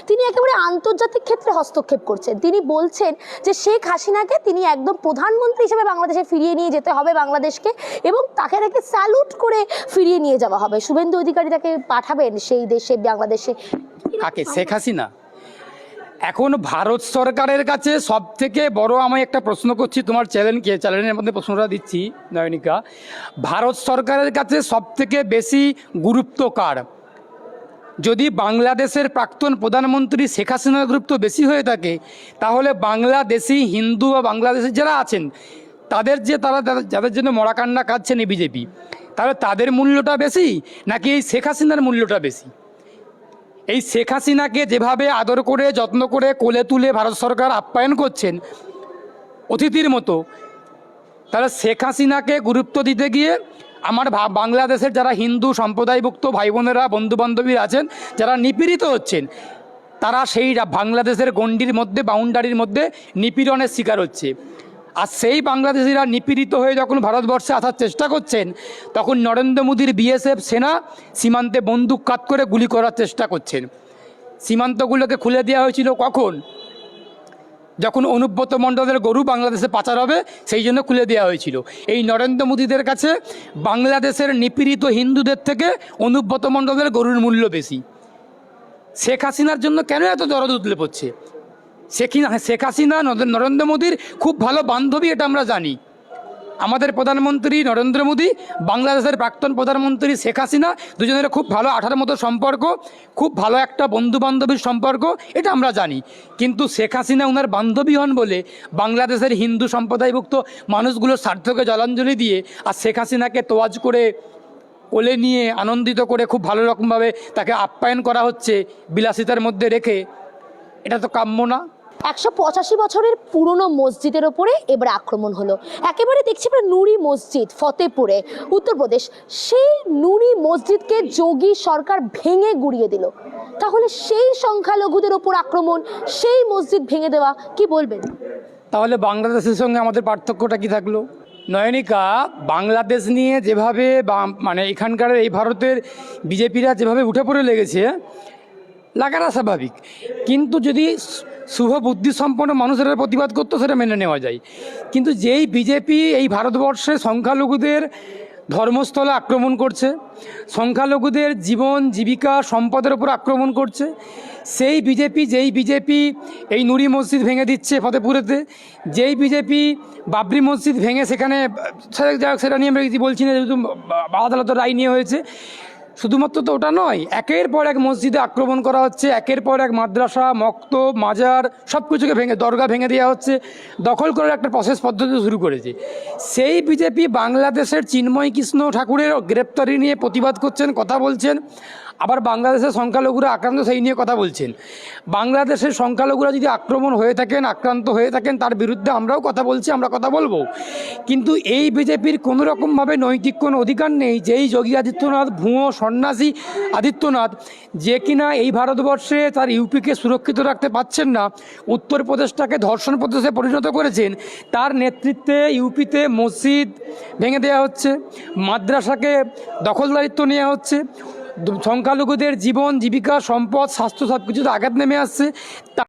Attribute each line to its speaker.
Speaker 1: তিনি একেবারে আন্তর্জাতিক ক্ষেত্রে হস্তক্ষেপ করছেন। তিনি বলছেন যে শেখ হাসিনাকে তিনি একদম প্রধানমন্ত্রী হিসেবে বাংলাদেশে ফিরিয়ে নিয়ে যেতে হবে বাংলাদেশকে, এবং তাকে নাকি স্যালুট করে ফিরিয়ে নিয়ে যাওয়া হবে। শুভেন্দু অধিকারী তাকে পাঠাবেন সেই দেশে, বাংলাদেশে।
Speaker 2: কাকে? শেখ হাসিনা? এখন ভারত সরকারের কাছে সব থেকে বড়, আমি একটা প্রশ্ন করছি তোমার চ্যানেলের মধ্যে প্রশ্নটা দিচ্ছি নয়নিকা, ভারত সরকারের কাছে সব থেকে বেশি গুরুত্ব কার? যদি বাংলাদেশের প্রাক্তন প্রধানমন্ত্রী শেখ হাসিনার গুরুত্ব বেশি হয়ে থাকে, তাহলে বাংলাদেশি হিন্দু বা বাংলাদেশের যারা আছেন তারা যাদের জন্য মরাকান্না কাঁদছেন এই বিজেপি, তাহলে তাদের মূল্যটা বেশি নাকি এই শেখ হাসিনার মূল্যটা বেশি? এই শেখ হাসিনাকে যেভাবে আদর করে যত্ন করে কোলে তুলে ভারত সরকার আপ্যায়ন করছেন অতিথির মতো, তাহলে শেখ হাসিনাকে গুরুত্ব দিতে গিয়ে আমার বাংলাদেশের যারা হিন্দু সম্প্রদায়ভুক্ত ভাই বোনেরা বন্ধুবান্ধবী আছেন যারা নিপীড়িত হচ্ছেন, তারা সেই বাংলাদেশের গণ্ডির মধ্যে, বাউন্ডারির মধ্যে নিপীড়নের শিকার হচ্ছে। আর সেই বাংলাদেশিরা নিপীড়িত হয়ে যখন ভারতবর্ষে আসার চেষ্টা করছেন, তখন নরেন্দ্র মোদীর বিএসএফ সেনা সীমান্তে বন্দুক কাত করে গুলি করার চেষ্টা করছেন। সীমান্তগুলোকে খুলে দেওয়া হয়েছিল কখন? যখন অনুব্রত মণ্ডলের গরু বাংলাদেশে পাচার হবে সেই জন্য খুলে দেওয়া হয়েছিল। এই নরেন্দ্র মোদীদের কাছে বাংলাদেশের নিপীড়িত হিন্দুদের থেকে অনুব্রত মণ্ডলের গরুর মূল্য বেশি। শেখ হাসিনার জন্য কেন এত দরদ উতলে পড়ছে? শেখ হাসিনা নরেন্দ্র মোদীর খুব ভালো বান্ধবী, এটা আমরা জানি। আমাদের প্রধানমন্ত্রী নরেন্দ্র মোদী, বাংলাদেশের প্রাক্তন প্রধানমন্ত্রী শেখ হাসিনা, দুজনের খুব ভালো আঠার মতো সম্পর্ক, খুব ভালো একটা বন্ধু বান্ধবীর সম্পর্ক, এটা আমরা জানি। কিন্তু শেখ হাসিনা ওনার বান্ধবী হন বলে বাংলাদেশের হিন্দু সম্প্রদায়ভুক্ত মানুষগুলোর স্বার্থকে জলাঞ্জলি দিয়ে আর শেখ হাসিনাকে তোয়াজ করে কোলে নিয়ে আনন্দিত করে খুব ভালো রকমভাবে তাকে আপ্যায়ন করা হচ্ছে বিলাসিতার মধ্যে রেখে, এটা তো কাম্য না।
Speaker 1: 185 বছরের পুরনো মসজিদের ওপরে এবার আক্রমণ হলো। একেবারে দেখছি আমরা নুরি মসজিদ, ফতেপুরে, উত্তরপ্রদেশ। সেই নুরি মসজিদকে যোগী সরকার ভেঙে গুড়িয়ে দিল। তাহলে সেই সংখ্যালঘুদের ওপর আক্রমণ, সেই মসজিদ ভেঙে দেওয়া, কি বলবেন?
Speaker 2: তাহলে বাংলাদেশের সঙ্গে আমাদের পার্থক্যটা কি থাকলো? নয়নিকা, বাংলাদেশ নিয়ে যেভাবে মানে এখানকার এই ভারতের বিজেপিরা যেভাবে উঠে পড়ে লেগেছে, লাগাটা স্বাভাবিক। কিন্তু যদি শুভ বুদ্ধিসম্পন্ন মানুষেরা প্রতিবাদ করতো সেটা মেনে নেওয়া যায়। কিন্তু যেই বিজেপি এই ভারতবর্ষে সংখ্যালঘুদের ধর্মস্থলে আক্রমণ করছে, সংখ্যালঘুদের জীবন জীবিকা সম্পদের উপর আক্রমণ করছে, যেই বিজেপি এই নুরি মসজিদ ভেঙে দিচ্ছে ফতেপুরেতে, যেই বিজেপি বাবরি মসজিদ ভেঙে সেখানে, সেটা নিয়ে আমরা কিছু বলছি না, যেহেতু আদালতের রায় নিয়ে হয়েছে। শুধুমাত্র তো ওটা নয়, একের পর এক মসজিদে আক্রমণ করা হচ্ছে, একের পর এক মাদ্রাসা, মক্তব, মাজার সব কিছুকে ভেঙে, দরগা ভেঙে দেওয়া হচ্ছে, দখল করার একটা প্রসেস পদ্ধতি শুরু করেছে। সেই বিজেপি বাংলাদেশের চিন্ময় কৃষ্ণ ঠাকুরের গ্রেপ্তারি নিয়ে প্রতিবাদ করছেন, কথা বলছেন, আবার বাংলাদেশের সংখ্যালঘুরা আক্রান্ত সেই নিয়ে কথা বলছেন। বাংলাদেশের সংখ্যালঘুরা যদি আক্রান্ত হয়ে থাকেন তার বিরুদ্ধে আমরাও কথা বলছি, আমরা কথা বলবো। কিন্তু এই বিজেপির কোনো রকমভাবে নৈতিক কোনো অধিকার নেই যেই যোগী আদিত্যনাথ, ভুয়ো সন্ন্যাসী আদিত্যনাথ, যে কিনা এই ভারতবর্ষে তার ইউপিকে সুরক্ষিত রাখতে পারছেন না, উত্তরপ্রদেশটাকে ধর্ষণ প্রদেশে পরিণত করেছেন, তার নেতৃত্বে ইউপিতে মসজিদ ভেঙে দেওয়া হচ্ছে, মাদ্রাসাকে দখলদারিত্ব নেওয়া হচ্ছে, সংখ্যালঘুদের জীবন জীবিকা সম্পদ স্বাস্থ্য সব কিছুতে আঘাত নেমে আসছে।